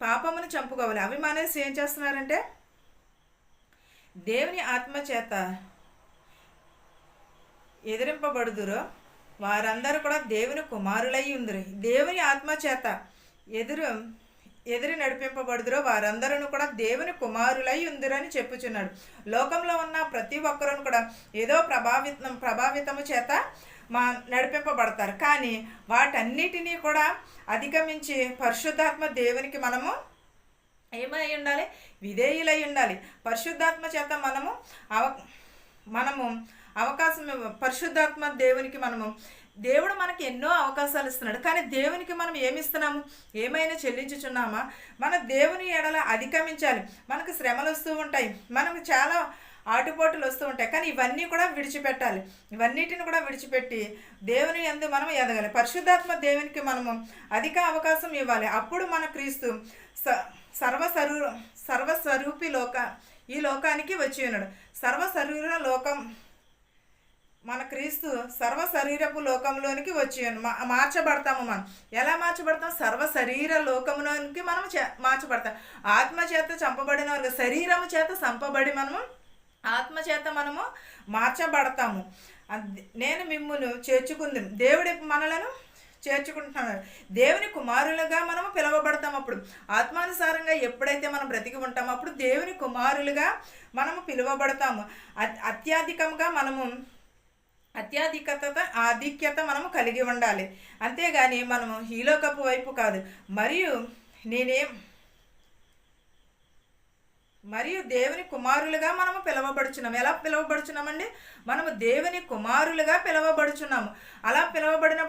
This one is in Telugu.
పాపమును చంపుకోవాలి. అవి మానేసి ఏం చేస్తున్నారంటే దేవుని ఆత్మ చేత ఎదిరింపబడుదురో వారందరూ కూడా దేవుని కుమారులై ఉందరు. దేవుని ఆత్మ చేత ఎదురు నడిపింపబడుదురో వారందరూ కూడా దేవుని కుమారులై ఉందిరని చెప్పుచున్నాడు. లోకంలో ఉన్న ప్రతి ఒక్కరూ కూడా ఏదో ప్రభావితము చేత నడిపింపబడతారు. కానీ వాటన్నిటినీ కూడా అధిగమించి పరిశుద్ధాత్మ దేవునికి ఏమై ఉండాలి? విధేయులై ఉండాలి. పరిశుద్ధాత్మ చేత మనము అవకాశం పరిశుద్ధాత్మ దేవునికి దేవుడు మనకి ఎన్నో అవకాశాలు ఇస్తున్నాడు. కానీ దేవునికి మనం ఏమిస్తున్నాము? ఏమైనా చెల్లించుచున్నామా? మన దేవుని ఎడల అధిగమించాలి. మనకు శ్రమలు వస్తూ ఉంటాయి, మనకు చాలా ఆటుపోటులు వస్తూ ఉంటాయి. కానీ ఇవన్నీ కూడా విడిచిపెట్టాలి. ఇవన్నిటిని కూడా విడిచిపెట్టి దేవుని యందు మనం ఎదగాలి. పరిశుద్ధాత్మ దేవునికి అధిక అవకాశం ఇవ్వాలి. అప్పుడు మన క్రీస్తు సర్వస్వరూపి ఈ లోకానికి వచ్చి ఉన్నాడు. సర్వశరీర లోకం మన క్రీస్తు సర్వశరీరపు లోకంలోనికి వచ్చి మార్చబడతాము. మనం ఎలా మార్చబడతాం? సర్వశరీర లోకంలోనికి మనం మార్చబడతాం. ఆత్మ చేత చంపబడిన వారు శరీరము చేత చంపబడి ఆత్మ చేత మార్చబడతాము. నేను మిమ్మును చేర్చుకుంది. దేవుడి మనలను చేర్చుకుంటున్నాడు. దేవుని కుమారులుగా పిలువబడతాం. అప్పుడు ఆత్మానుసారంగా ఎప్పుడైతే మనం బ్రతికి ఉంటామో అప్పుడు దేవుని కుమారులుగా పిలువబడతాము. అత్యధికంగా ఆధిక్యత కలిగి ఉండాలి. అంతేగాని ఈ లోకపు వైపు కాదు. మరియు దేవుని కుమారులుగా పిలువబడుచున్నాము. ఎలా పిలువబడుచున్నామండి? దేవుని కుమారులుగా పిలువబడుచున్నాము. అలా పిలువబడిన